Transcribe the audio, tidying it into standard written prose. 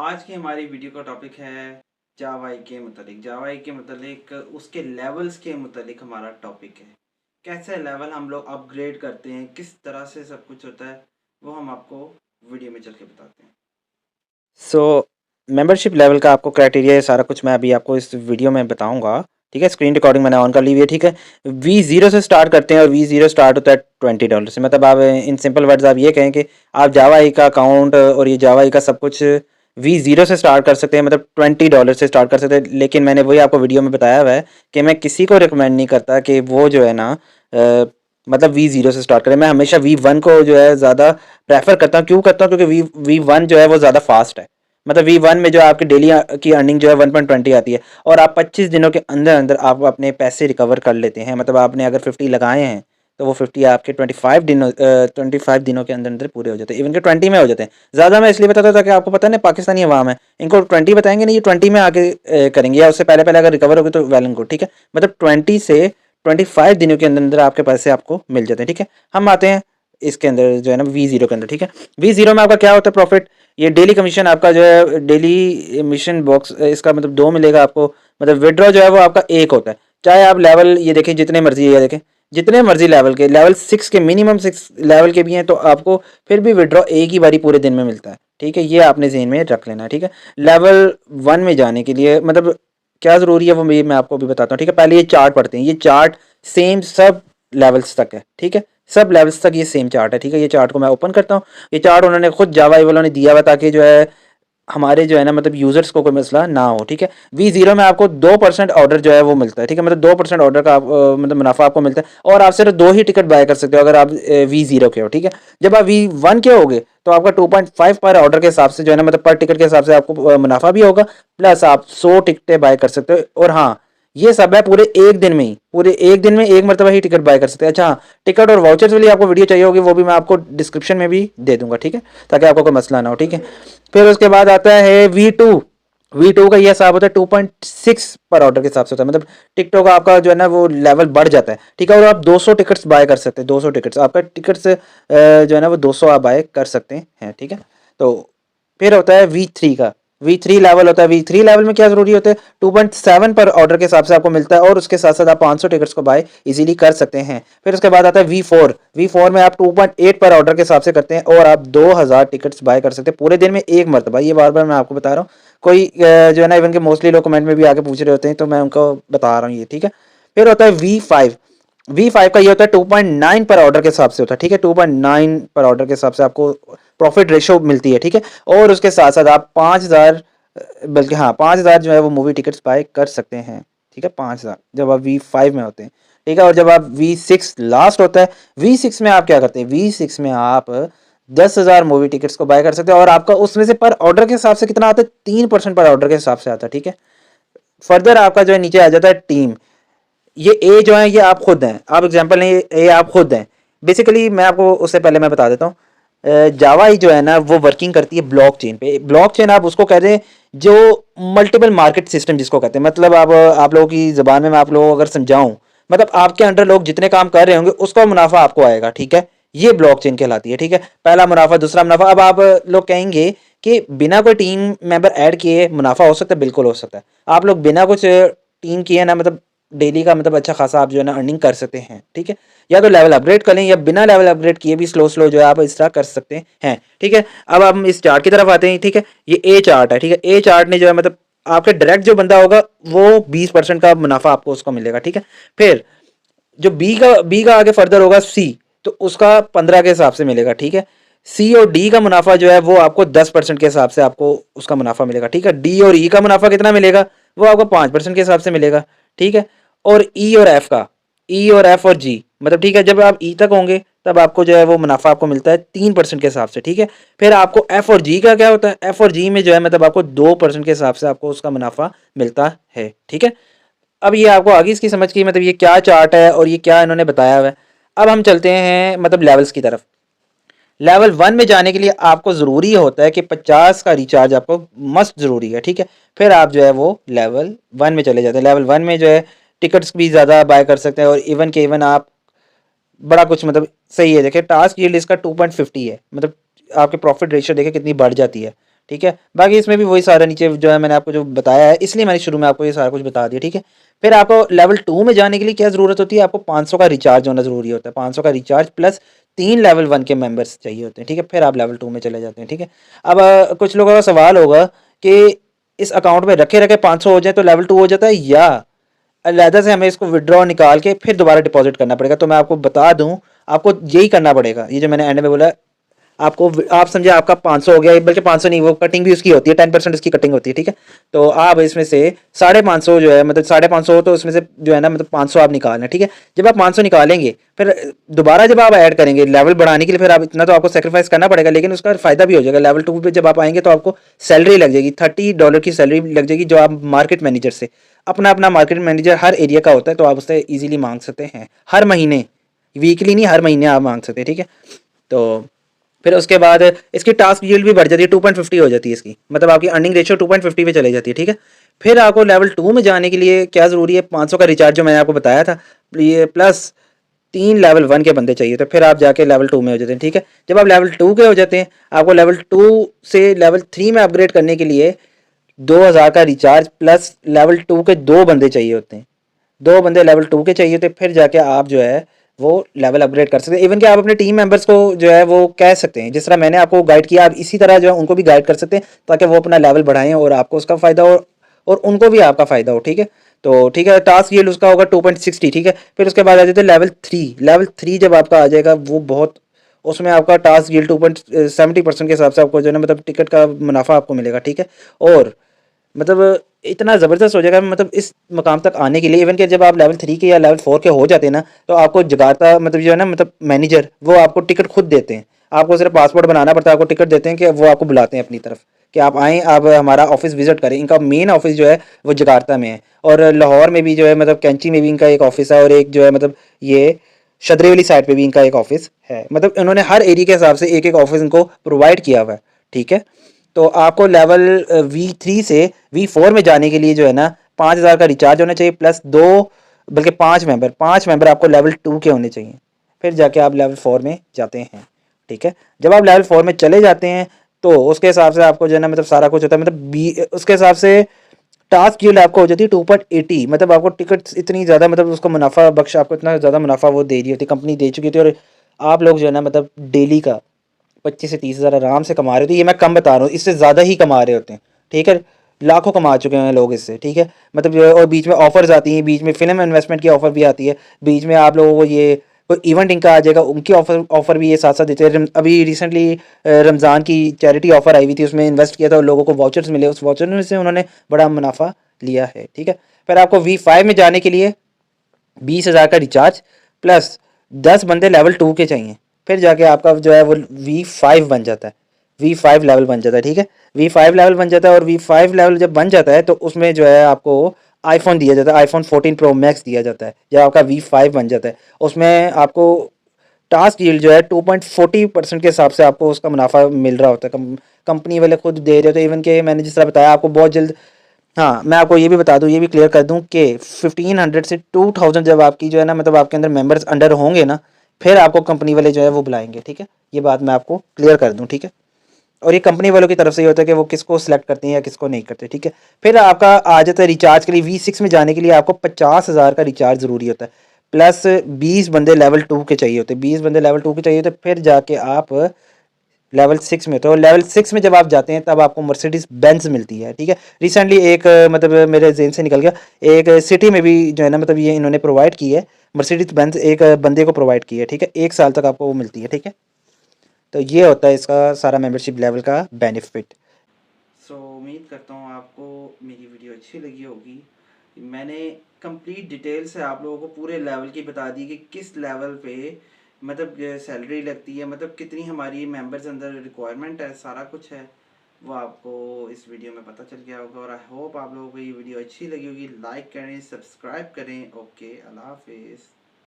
आज की हमारी वीडियो का टॉपिक है जावाई के मतलब उसके लेवल्स के मतलब हमारा टॉपिक है। कैसे लेवल हम लोग अपग्रेड करते हैं, किस तरह से सब कुछ होता है, वो हम आपको वीडियो में चल के बताते हैं। सो मेंबरशिप लेवल का आपको क्राइटेरिया है, सारा कुछ मैं अभी आपको इस वीडियो में बताऊंगा। ठीक है, स्क्रीन रिकॉर्डिंग मैंने ऑन कर ली हुई है। ठीक है, V0 से स्टार्ट करते हैं और V0 स्टार्ट होता है $20 से। मतलब आप इन सिंपल वर्ड्स आप ये कहें कि आप जावा ई का अकाउंट और ये जावा ई का सब कुछ V0 से स्टार्ट कर सकते हैं, मतलब $20 से स्टार्ट कर सकते हैं। लेकिन मैंने वही आपको वीडियो में बताया हुआ है कि मैं किसी को रिकमेंड नहीं करता कि वो जो है ना मतलब V0 से स्टार्ट करें। मैं हमेशा V1 को जो है ज़्यादा प्रेफर करता हूँ। क्यों करता हूँ? क्योंकि V1 जो है वो ज़्यादा फास्ट है। मतलब V1 में जो आपकी डेली की अर्निंग जो है 1.20 आती है और आप 25 दिनों के अंदर अंदर आप अपने पैसे रिकवर कर लेते हैं। मतलब आपने अगर 50 लगाए हैं तो वो 50 आपके 25 दिनों के अंदर अंदर पूरे हो जाते हैं। इवन के 20 में हो जाते हैं। ज़्यादा मैं इसलिए बताता था कि आपको पता है ना, पाकिस्तानी अवाम है, इनको 20 बताएंगे नहीं, ये 20 में आके करेंगे, या उससे पहले पहले अगर रिकवर होगी तो वेल एंड गुड। ठीक है, मतलब 20 से 25 दिनों के अंदर अंदर आपके पैसे आपको मिल जाते हैं। ठीक है, हम आते हैं इसके अंदर जो है ना V0 के अंदर। ठीक है, V0 में आपका क्या होता है? प्रॉफिट। ये डेली कमीशन आपका जो है डेली मिशन बॉक्स इसका मतलब 2 मिलेगा आपको। मतलब विड्रॉ जो है वो आपका 1 होता है। चाहे आप लेवल ये देखें जितने मर्जी, ये देखें जितने मर्जी लेवल के, लेवल 6 के, मिनिमम 6 लेवल के भी हैं, तो आपको फिर भी विड्रॉ एक ही बारी पूरे दिन में मिलता है। ठीक है, ये आपने ज़हन में रख लेना है। ठीक है, लेवल 1 में जाने के लिए मतलब क्या ज़रूरी है वो मैं आपको अभी बताता हूँ। ठीक है, पहले ये चार्ट पढ़ते हैं। ये चार्ट सेम सब लेवल्स तक है। ठीक है, सब लेवल्स तक ये सेम चार्ट है। ठीक है, ये चार्ट को मैं ओपन करता हूँ। ये चार्ट उन्होंने खुद जावा वालों ने दिया हुआ ताकि जो है हमारे जो है ना मतलब यूजर्स को कोई मसला ना हो। ठीक है, V0 में आपको 2% ऑर्डर जो है वो मिलता है। ठीक है, मतलब 2% ऑर्डर का मतलब मुनाफा आपको मिलता है और आप सिर्फ 2 ही टिकट बाय कर सकते हो अगर आप V0 के हो। ठीक है, जब आप V1 के होगे तो आपका 2.5 पर ऑर्डर के हिसाब से जो है ना मतलब पर टिकट के हिसाब से आपको मुनाफा भी होगा, प्लस आप 100 टिकटें बाय कर सकते हो। और हाँ, ये सब है पूरे एक दिन में ही, पूरे एक दिन में एक मरतबा ही टिकट बाय कर सकते हैं। अच्छा हाँ, टिकट और वाउचर्स के लिए आपको वीडियो चाहिए होगी, वो भी मैं आपको डिस्क्रिप्शन में भी दे दूंगा। ठीक है, ताकि आपको कोई मसला ना हो। ठीक है, फिर उसके बाद आता है V2 का ये हिसाब होता है 2.6 पर ऑर्डर के हिसाब से होता है। मतलब टिकटॉक आपका जो है ना वो लेवल बढ़ जाता है। ठीक है, और आप 200 टिकट्स बाय कर सकते हैं। 200 टिकट्स आपका टिकट्स जो है ना वो 200 आप बाय कर सकते हैं। ठीक है, तो फिर होता है V3 का। V3 लेवल होता है। V3 लेवल में क्या जरूरी होता है? 2.7 पर ऑर्डर के हिसाब से आपको मिलता है और उसके साथ साथ आप 500 टिकट्स को बाय इजीली कर सकते हैं। फिर उसके बाद आता है V4 में आप 2.8 पर ऑर्डर के हिसाब से करते हैं और आप 2000 टिकट्स बाय कर सकते हैं पूरे दिन में एक मरतबा। ये बार बार मैं आपको बता रहा हूँ। कोई जो है ना इवन के मोस्टली लोग कमेंट में भी आके पूछ रहे होते हैं, तो मैं उनको बता रहा हूँ ये। ठीक है, फिर होता है V5 का ये होता है 2.9 पर ऑर्डर के हिसाब से होता है। ठीक है, 2.9 पर ऑर्डर के हिसाब से आपको प्रॉफिट रेशो मिलती है। ठीक है, और उसके साथ साथ आप 5000 बल्कि हाँ 5000 जो है वो मूवी टिकट्स बाय कर सकते हैं। ठीक है, 5000 जब आप V5 में होते हैं। ठीक है, और जब आप V6 लास्ट होता है, V6 में आप क्या करते हैं? V6 में आप 10,000 मूवी टिकट्स को बाय कर सकते हैं और आपका उसमें से पर ऑर्डर के हिसाब से कितना आता है? 3% पर ऑर्डर के हिसाब से आता है। ठीक है, फर्दर आपका जो है नीचे आ जाता है टीम। ये ए जो है ये आप खुद हैं, आप एग्जांपल नहीं, ए आप खुद हैं। बेसिकली मैं आपको उससे पहले मैं बता देता हूँ, जावा जो है ना वो वर्किंग करती है ब्लॉकचेन पे। ब्लॉकचेन आप उसको कह रहे हैं जो मल्टीपल मार्केट सिस्टम जिसको कहते हैं। मतलब आप लोगों की ज़बान में मैं आप लोगों को अगर समझाऊं, मतलब आपके अंडर लोग जितने काम कर रहे होंगे उसका मुनाफा आपको आएगा। ठीक है, ये ब्लॉकचेन कहलाती है। ठीक है, पहला मुनाफा, दूसरा मुनाफा। अब आप लोग कहेंगे कि बिना कोई टीम मेंबर ऐड किए मुनाफा हो सकता है। बिल्कुल हो सकता है। आप लोग बिना कुछ टीम किए ना मतलब डेली का मतलब अच्छा खासा आप जो है ना अर्निंग कर सकते हैं। ठीक है, या तो लेवल अपग्रेड कर लें या बिना लेवल अपग्रेड किए भी स्लो स्लो जो है आप इस तरह कर सकते हैं। ठीक है, अब हम इस चार्ट की तरफ आते हैं। ठीक है, ये ए चार्ट है। ठीक है, ए चार्ट ने जो है मतलब आपके डायरेक्ट जो बंदा होगा वो 20% का मुनाफा आपको उसको मिलेगा। ठीक है, फिर जो बी का आगे फर्दर होगा सी, तो उसका 15 के हिसाब से मिलेगा। ठीक है, सी और डी का मुनाफा जो है वो आपको 10% के हिसाब से आपको उसका मुनाफा मिलेगा। ठीक है, डी और ई का मुनाफा कितना मिलेगा? वो आपको 5% के हिसाब से मिलेगा। ठीक है, और ई और एफ का, ई और एफ और जी मतलब ठीक है, जब आप ई तक होंगे तब आपको जो है वो मुनाफा आपको मिलता है 3% के हिसाब से। ठीक है, फिर आपको एफ और जी का क्या होता है? एफ और जी में जो है मतलब आपको 2% के हिसाब से आपको उसका मुनाफा मिलता है। ठीक है, अब ये आपको आगे इसकी समझ की मतलब ये क्या चार्ट है और ये क्या इन्होंने बताया हुआ है। अब हम चलते हैं मतलब लेवल्स की तरफ। लेवल 1 में जाने के लिए आपको ज़रूरी होता है कि 50 का रिचार्ज आपको मस्ट ज़रूरी है। ठीक है, फिर आप जो है वो लेवल 1 में चले जाते हैं। लेवल 1 में जो है टिकट्स भी ज़्यादा बाय कर सकते हैं और इवन के इवन आप बड़ा कुछ मतलब सही है। देखिए टास्क यील्ड इसका 2.50 है। मतलब आपके प्रॉफिट रेशियो देखिए कितनी बढ़ जाती है। ठीक है। बाकी इसमें भी वही सारा नीचे जो है मैंने आपको जो बताया है, इसलिए मैंने शुरू में आपको ये सारा कुछ बता दिया, ठीक है। फिर आपको लेवल 2 में जाने के लिए क्या ज़रूरत होती है, आपको 500 का रिचार्ज होना ज़रूरी होता है, 500 का रिचार्ज प्लस 3 लेवल 1 के मेंबर्स चाहिए होते हैं, ठीक है। फिर आप लेवल 2 में चले जाते हैं, ठीक है। अब कुछ लोगों का सवाल होगा कि इस अकाउंट में रखे रखे 500 हो जाए तो लेवल 2 हो जाता है, या अलहदा से हमें इसको विड्रॉ निकाल के फिर दोबारा डिपॉजिट करना पड़ेगा। तो मैं आपको बता दूं, आपको यही करना पड़ेगा, ये जो मैंने एंड में बोला। आपको आप समझे आपका 500 हो गया, बल्कि 500 नहीं, वो कटिंग भी उसकी होती है, 10% उसकी कटिंग होती है, ठीक है। तो आप इसमें से 550 जो है, मतलब 550 हो तो उसमें से जो है ना, मतलब 500 आप निकालना, ठीक है। जब आप 500 निकालेंगे फिर दोबारा जब आप ऐड करेंगे लेवल बढ़ाने के लिए, फिर आप इतना तो आपको सेक्रीफाइस करना पड़ेगा, लेकिन उसका फायदा भी हो जाएगा। लेवल 2 पे जब आप आएंगे तो आपको सैलरी लग जाएगी, $30 की सैलरी लग जाएगी, जो आप मार्केट मैनेजर से, अपना अपना मार्केट मैनेजर हर एरिया का होता है, तो आप उससे ईजिली मांग सकते हैं हर महीने, वीकली नहीं, हर महीने आप मांग सकते हैं, ठीक है। तो फिर उसके बाद इसकी टास्क यील्ड भी बढ़ जाती है, 2.50 हो जाती है इसकी, मतलब आपकी अर्निंग रेशियो 2.50 पे चली जाती है, ठीक है। फिर आपको लेवल 2 में जाने के लिए क्या ज़रूरी है, 500 का रिचार्ज जो मैंने आपको बताया था, ये प्लस 3 लेवल 1 के बंदे चाहिए, तो फिर आप जाके लेवल 2 में हो जाते हैं, ठीक है। जब आप लेवल 2 के हो जाते हैं, आपको लेवल 2 से लेवल 3 में अपग्रेड करने के लिए 2000 का रिचार्ज प्लस लेवल 2 के 2 बंदे चाहिए होते हैं, 2 बंदे लेवल 2 के चाहिए थे। फिर जाके आप जो है वो लेवल अपग्रेड कर सकते हैं। इवन कि आप अपने टीम मेंबर्स को जो है वो कह सकते हैं, जिस तरह मैंने आपको गाइड किया, आप इसी तरह जो है उनको भी गाइड कर सकते हैं, ताकि वो अपना लेवल बढ़ाएं और आपको उसका फ़ायदा हो और उनको भी आपका फ़ायदा हो, ठीक है। तो ठीक है, टास्क यील्ड उसका होगा 2.60, ठीक है। फिर उसके बाद आ जाते हैं लेवल 3 जब आपका आ जाएगा, वो बहुत, उसमें आपका टास्क यील्ड 2.70% के हिसाब से आपको जो है ना, मतलब टिकट का मुनाफा आपको मिलेगा, ठीक है। और मतलब इतना ज़बरदस्त हो जाएगा, मतलब इस मकाम तक आने के लिए, इवन कि जब आप लेवल 3 के या लेवल 4 के हो जाते हैं ना, तो आपको जगाता, मतलब जो है ना, मतलब मैनेजर, वो आपको टिकट खुद देते हैं। आपको सिर्फ पासपोर्ट बनाना पड़ता है, आपको टिकट देते हैं कि वो आपको बुलाते हैं अपनी तरफ कि आप आएँ, आप हमारा ऑफिस विजिट करें। इनका मेन ऑफिस जो है वो जकार्ता में है, और लाहौर में भी जो है, मतलब कैंची में भी इनका एक ऑफिस है, और एक जो है मतलब ये शदरे वाली साइड पे भी इनका एक ऑफिस है। मतलब इन्होंने हर एरिया के हिसाब से एक एक ऑफिस इनको प्रोवाइड किया हुआ है, ठीक है। तो आपको लेवल V3 से V4 में जाने के लिए जो है ना, 5000 का रिचार्ज होना चाहिए, प्लस 2, बल्कि 5 मेंबर आपको लेवल 2 के होने चाहिए। फिर जाके आप लेवल 4 में जाते हैं, ठीक है। जब आप लेवल 4 में चले जाते हैं तो उसके हिसाब से आपको जो है ना, मतलब सारा कुछ होता है, मतलब बी उसके हिसाब से टास्क यील्ड आपको हो जाती है 2.80, मतलब आपको टिकट इतनी ज़्यादा, मतलब उसको मुनाफा बख्श, आपको इतना ज़्यादा मुनाफा वो दे रही होती, कंपनी दे चुकी थी। और आप लोग जो है ना, मतलब डेली का 25 से 30 हज़ार आराम से कमा रहे थे। ये मैं कम बता रहा हूँ, इससे ज़्यादा ही कमा रहे होते हैं, ठीक है। लाखों कमा चुके हैं लोग इससे, ठीक है। मतलब जो है, और बीच में ऑफर्स आती हैं, बीच में फिल्म इन्वेस्टमेंट की ऑफर भी आती है, बीच में आप लोगों को ये कोई इवेंट इनका आ जाएगा, उनकी ऑफर ऑफर भी ये साथ साथ देते हैं। अभी रिसेंटली रमज़ान की चैरिटी ऑफर आई हुई थी, उसमें इन्वेस्ट किया था और लोगों को वाउचर्स मिले, उस वाउचर में से उन्होंने बड़ा मुनाफा लिया है, ठीक है। फिर आपको V5 में जाने के लिए 20,000 का रिचार्ज प्लस 10 बंदे लेवल 2 के चाहिए। फिर जाके आपका जो है वो V5 बन जाता है, V5 लेवल बन जाता है, ठीक है। V5 लेवल बन जाता है, और V5 लेवल जब बन जाता है तो उसमें जो है आपको आईफोन दिया जाता है, आईफोन 14 प्रो मैक्स दिया जाता है जब आपका V5 बन जाता है। उसमें आपको टास्क यील्ड जो है 2.40% के हिसाब से आपको उसका मुनाफा मिल रहा होता है, कंपनी वाले खुद दे रहे होते हैं। इवन के मैंने जिस तरह बताया आपको बहुत जल्द, हाँ, मैं आपको ये भी बता दूँ, ये भी क्लियर कर दूँ कि 1500 से 2000 जब आपकी जो है ना, मतलब आपके अंदर मेंबर्स अंडर होंगे ना, फिर आपको कंपनी वाले जो है वो बुलाएंगे, ठीक है। ये बात मैं आपको क्लियर कर दूँ, ठीक है। और ये कंपनी वालों की तरफ से ये होता है कि वो किसको सिलेक्ट करते हैं या किसको नहीं करते, ठीक है। फिर आपका आ जाता है रिचार्ज के लिए, V6 में जाने के लिए आपको 50,000 का रिचार्ज ज़रूरी होता है, प्लस 20 बंदे लेवल 2 के चाहिए होते हैं, 20 बंदे लेवल 2 के चाहिए होते हैं। फिर जाके आप लेवल 6 में, तो लेवल 6 में जब आप जाते हैं तब आपको मर्सिडीज बेंज मिलती है, ठीक है। रिसेंटली एक मतलब मेरे जेन से निकल गया, एक सिटी में भी जो है ना, मतलब ये इन्होंने प्रोवाइड की है, मर्सिडीज बेंज एक बंदे को प्रोवाइड की है, ठीक है। 1 साल तक आपको वो मिलती है, ठीक है। तो ये होता है इसका सारा मेंबरशिप लेवल का बेनिफिट। सो उम्मीद करता हूँ आपको मेरी वीडियो अच्छी लगी होगी। मैंने कंप्लीट डिटेल से आप लोगों को पूरे लेवल की बता दी कि किस लेवल पे मतलब सैलरी लगती है, मतलब कितनी हमारी मेंबर्स अंदर रिक्वायरमेंट है, सारा कुछ है वो आपको इस वीडियो में पता चल गया होगा। और आई होप आप लोगों को ये वीडियो अच्छी लगी होगी। लाइक करें, सब्सक्राइब करें। ओके, अल्लाह हाफिज़।